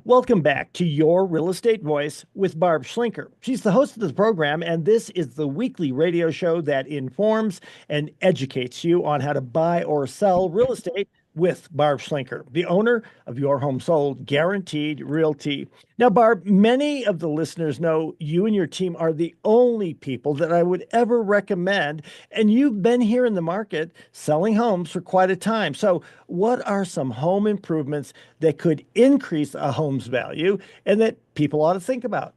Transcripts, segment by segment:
Welcome back to Your Real Estate Voice with Barb Schlinker. She's the host of the program, and this is the weekly radio show that informs and educates you on how to buy or sell real estate with Barb Schlinker, the owner of Your Home Sold Guaranteed Realty. Now, Barb, many of the listeners know you and your team are the only people that I would ever recommend, and you've been here in the market selling homes for quite a time. So, what are some home improvements that could increase a home's value and that people ought to think about?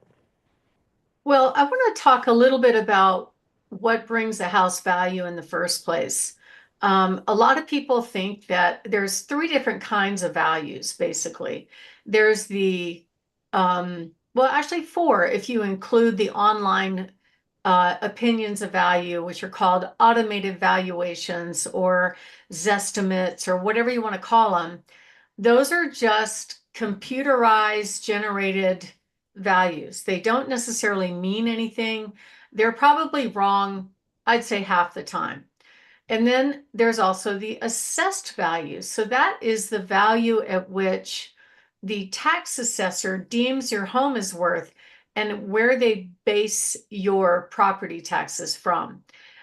Well, I want to talk a little bit about what brings a house value in the first place. A lot of people think that there's three different kinds of values, basically. There's well, actually four, if you include the online opinions of value, which are called automated valuations or Zestimates or whatever you want to call them. Those are just computerized generated values. They don't necessarily mean anything. They're probably wrong, I'd say half the time. And then there's also the assessed value. So that is the value at which the tax assessor deems your home is worth and where they base your property taxes from.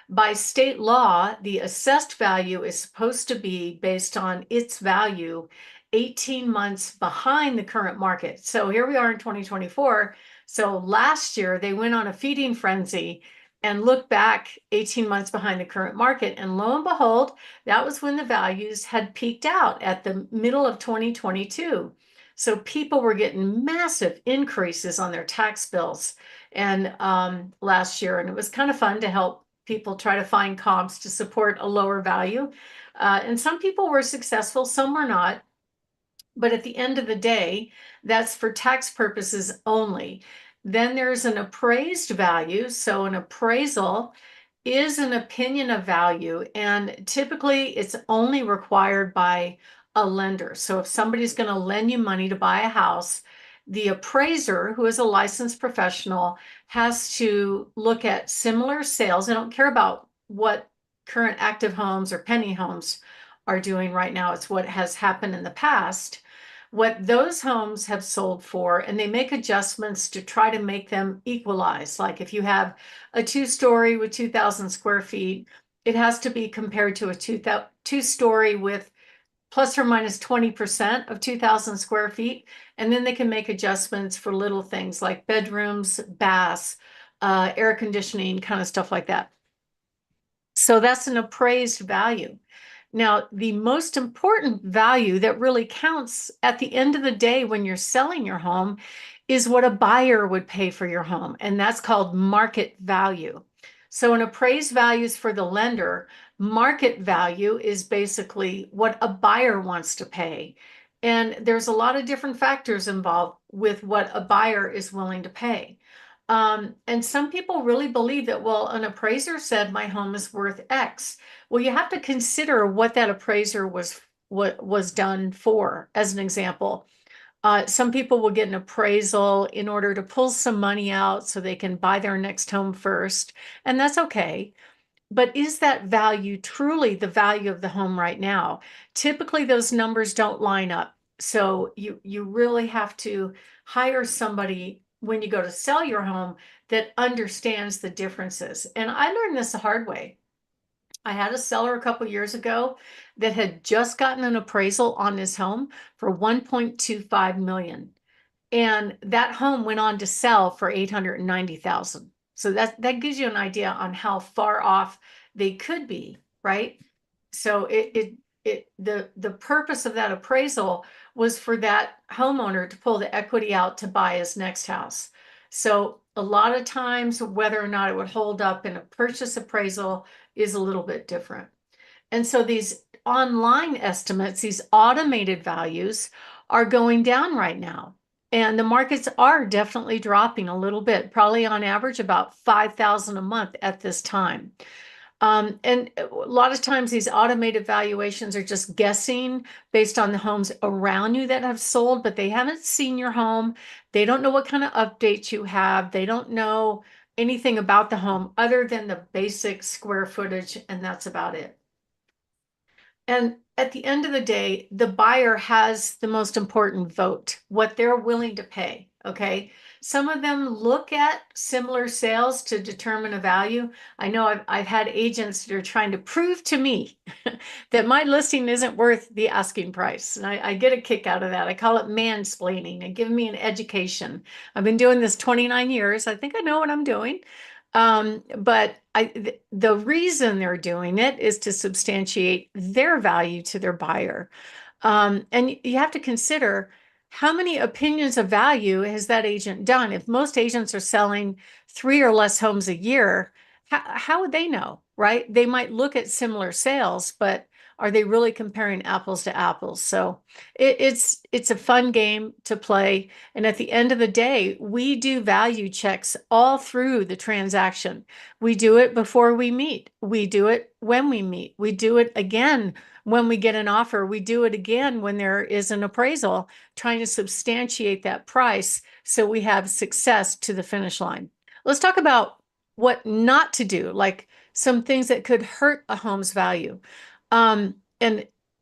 By state law, the assessed value is supposed to be based on its value 18 months behind the current market. So here we are in 2024. So last year they went on a feeding frenzy and looked back 18 months behind the current market. And lo and behold, that was when the values had peaked out at the middle of 2022. So people were getting massive increases on their tax bills and last year. And it was kind of fun to help people try to find comps to support a lower value. And some people were successful, some were not. But at the end of the day, that's for tax purposes only. Then there's an appraised value. So an appraisal is an opinion of value, and typically it's only required by a lender. So if somebody's going to lend you money to buy a house, the appraiser, who is a licensed professional, has to look at similar sales. I don't care about what current active homes or penny homes are doing right now. It's what has happened in the past, what those homes have sold for, and they make adjustments to try to make them equalize. Like if you have a two-story with 2,000 square feet, it has to be compared to a two-story with plus or minus 20% of 2,000 square feet. And then they can make adjustments for little things like bedrooms, baths, air conditioning, kind of stuff like that. So that's an appraised value. Now, the most important value that really counts at the end of the day when you're selling your home is what a buyer would pay for your home, and that's called market value. So, an appraised value is for the lender. Market value is basically what a buyer wants to pay. And there's a lot of different factors involved with what a buyer is willing to pay. And some people really believe that, well, an appraiser said my home is worth X. Well, you have to consider what that appraiser what was done for. As an example, some people will get an appraisal in order to pull some money out so they can buy their next home first, and that's okay. But is that value truly the value of the home right now? Typically, those numbers don't line up. So you really have to hire somebody when you go to sell your home that understands the differences. And I learned this the hard way. I had a seller a couple years ago that had just gotten an appraisal on his home for 1.25 million. And that home went on to sell for 890,000. So that gives you an idea on how far off they could be, right? So the purpose of that appraisal was for that homeowner to pull the equity out to buy his next house. So a lot of times, whether or not it would hold up in a purchase appraisal is a little bit different. And so these online estimates, these automated values, are going down right now. And the markets are definitely dropping a little bit, probably on average about 5,000 a month at this time. And a lot of times these automated valuations are just guessing based on the homes around you that have sold, but they haven't seen your home. They don't know what kind of updates you have. They don't know anything about the home other than the basic square footage, and that's about it. And at the end of the day, the buyer has the most important vote, what they're willing to pay. Okay. Some of them look at similar sales to determine a value. I know I've had agents that are trying to prove to me that my listing isn't worth the asking price. And I get a kick out of that. I call it mansplaining and give me an education. I've been doing this 29 years. I think I know what I'm doing. But the reason they're doing it is to substantiate their value to their buyer. And you have to consider how many opinions of value has that agent done? If most agents are selling 3 or less homes a year, how would they know, right? They might look at similar sales, but are they really comparing apples to apples? So it's a fun game to play. And at the end of the day, we do value checks all through the transaction. We do it before we meet. We do it when we meet. We do it again when we get an offer. We do it again when there is an appraisal, trying to substantiate that price so we have success to the finish line. Let's talk about what not to do, like some things that could hurt a home's value. And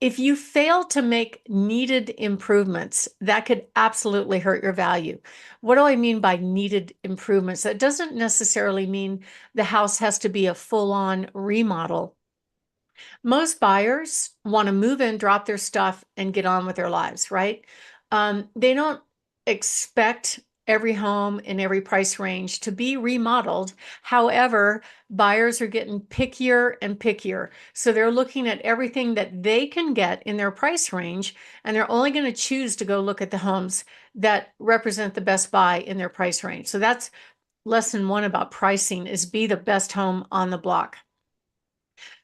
if you fail to make needed improvements, that could absolutely hurt your value. What do I mean by needed improvements? That doesn't necessarily mean the house has to be a full-on remodel. Most buyers want to move in, drop their stuff, and get on with their lives, right? They don't expect every home in every price range to be remodeled. However, buyers are getting pickier and pickier. So they're looking at everything that they can get in their price range, and they're only going to choose to go look at the homes that represent the best buy in their price range. So that's lesson one about pricing, is be the best home on the block.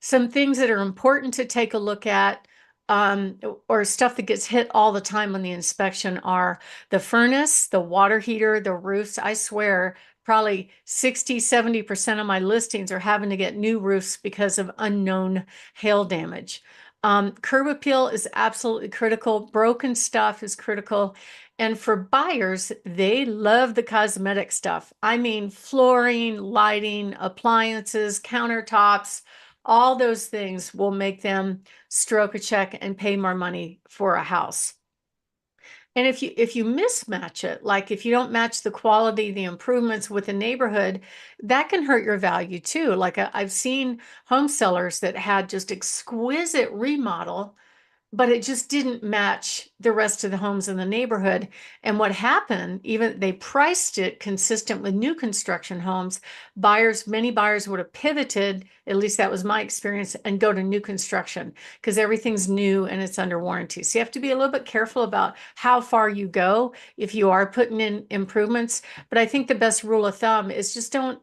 Some things that are important to take a look at, or stuff that gets hit all the time on the inspection, are the furnace, the water heater, the roofs. I swear probably 60–70% of my listings are having to get new roofs because of unknown hail damage. Curb appeal is absolutely critical. Broken stuff is critical. And for buyers, they love the cosmetic stuff. I mean, flooring, lighting, appliances, countertops, all those things will make them stroke a check and pay more money for a house. And if you mismatch it, like if you don't match the quality, the improvements with the neighborhood, that can hurt your value too. Like I've seen home sellers that had just exquisite remodel, but it just didn't match the rest of the homes in the neighborhood. And what happened, even they priced it consistent with new construction homes. Many buyers would have pivoted, at least that was my experience, and go to new construction because everything's new and it's under warranty. So you have to be a little bit careful about how far you go if you are putting in improvements. But I think the best rule of thumb is just don't,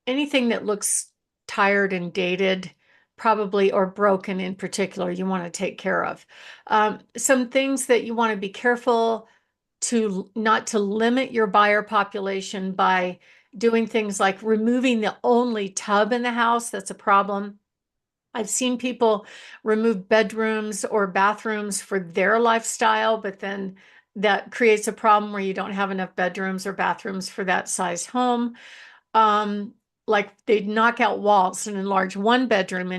anything that looks tired and dated, probably, or broken in particular, you want to take care of. Some things that you want to be careful to not to limit your buyer population by doing things like removing the only tub in the house. That's a problem. I've seen people remove bedrooms or bathrooms for their lifestyle, but then that creates a problem where you don't have enough bedrooms or bathrooms for that size home. Like they'd knock out walls and enlarge one bedroom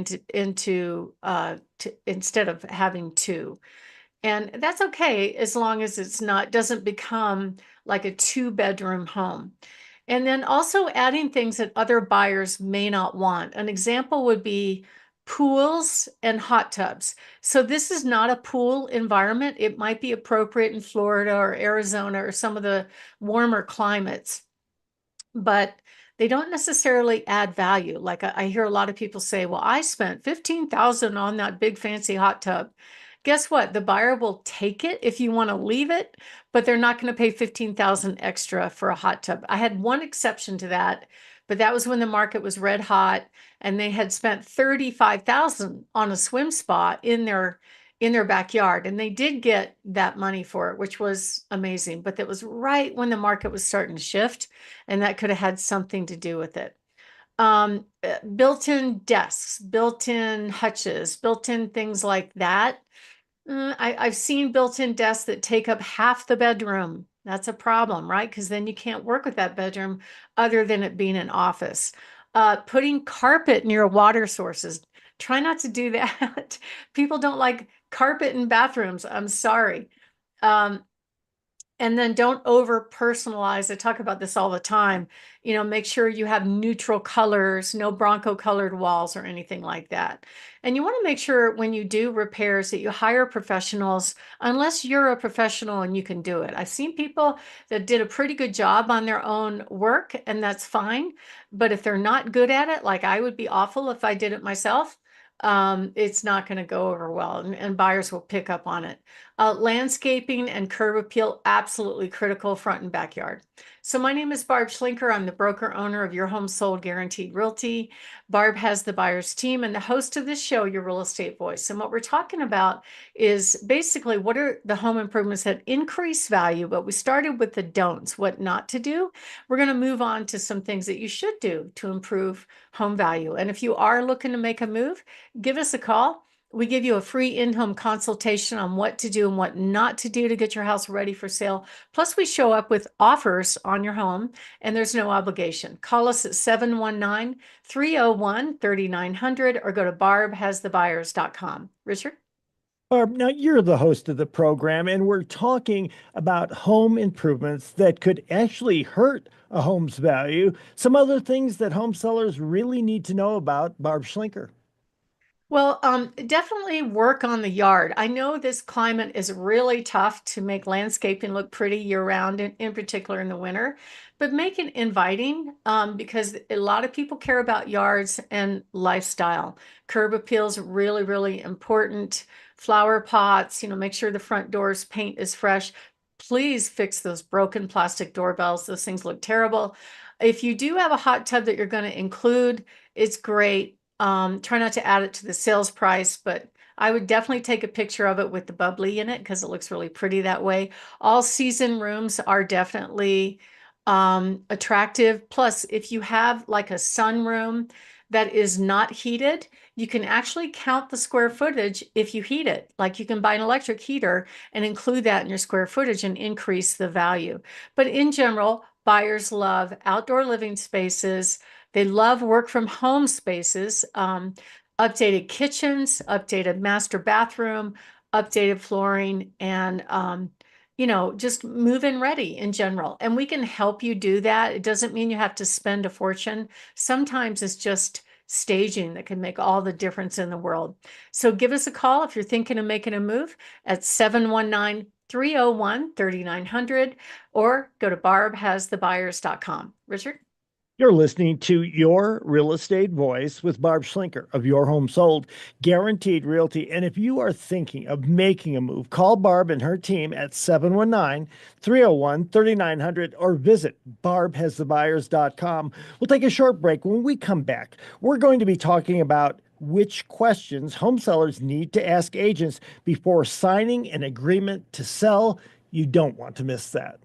instead of having two. And that's okay as long as doesn't become like a 2-bedroom home. And then also adding things that other buyers may not want. An example would be pools and hot tubs. So this is not a pool environment. It might be appropriate in Florida or Arizona or some of the warmer climates, but they don't necessarily add value. Like I hear a lot of people say, well, I spent $15,000 on that big fancy hot tub. Guess what? The buyer will take it if you want to leave it, but they're not going to pay $15,000 extra for a hot tub. I had one exception to that, but that was when the market was red hot and they had spent $35,000 on a swim spa in their backyard, and they did get that money for it, which was amazing. But that was right when the market was starting to shift, and that could have had something to do with it. Built-in desks, built-in hutches, built-in things like that. I've seen built-in desks that take up half the bedroom. That's a problem, right? Because then you can't work with that bedroom other than it being an office. Putting carpet near water sources. Try not to do that. People don't like carpet in bathrooms. I'm sorry. Um, and then don't over personalize. I talk about this all the time. Make sure you have neutral colors, no Bronco colored walls or anything like that. And you want to make sure when you do repairs that you hire professionals, unless you're a professional and you can do it. I've seen people that did a pretty good job on their own work, and that's fine. But if they're not good at it, like I would be awful if I did it myself, it's not going to go over well, and buyers will pick up on it. Landscaping and curb appeal, absolutely critical, front and backyard. So my name is Barb Schlinker. I'm the broker owner of Your Home Sold Guaranteed Realty. Barb has the buyer's team and the host of this show, Your Real Estate Voice. And what we're talking about is basically what are the home improvements that increase value, but we started with the don'ts, what not to do. We're going to move on to some things that you should do to improve home value. And if you are looking to make a move, give us a call. We give you a free in-home consultation on what to do and what not to do to get your house ready for sale. Plus, we show up with offers on your home, and there's no obligation. Call us at 719-301-3900 or go to barbhasthebuyers.com. Richard? Barb, now you're the host of the program, and we're talking about home improvements that could actually hurt a home's value. Some other things that home sellers really need to know about, Barb Schlinker. Well, definitely work on the yard. I know this climate is really tough to make landscaping look pretty year round, in particular in the winter, but make it inviting because a lot of people care about yards and lifestyle. Curb appeal is really, really important. Flower pots, make sure the front door's paint is fresh. Please fix those broken plastic doorbells. Those things look terrible. If you do have a hot tub that you're going to include, it's great. Try not to add it to the sales price, but I would definitely take a picture of it with the bubbly in it because it looks really pretty that way. All season rooms are definitely attractive. Plus, if you have like a sunroom that is not heated, you can actually count the square footage if you heat it. Like you can buy an electric heater and include that in your square footage and increase the value. But in general, buyers love outdoor living spaces. They love work from home spaces, updated kitchens, updated master bathroom, updated flooring, and just move-in ready in general. And we can help you do that. It doesn't mean you have to spend a fortune. Sometimes it's just staging that can make all the difference in the world. So give us a call if you're thinking of making a move at 719-301-3900 or go to barbhasthebuyers.com. Richard? You're listening to Your Real Estate Voice with Barb Schlinker of Your Home Sold Guaranteed Realty. And if you are thinking of making a move, call Barb and her team at 719-301-3900 or visit barbhasthebuyers.com. We'll take a short break. When we come back, we're going to be talking about which questions home sellers need to ask agents before signing an agreement to sell. You don't want to miss that.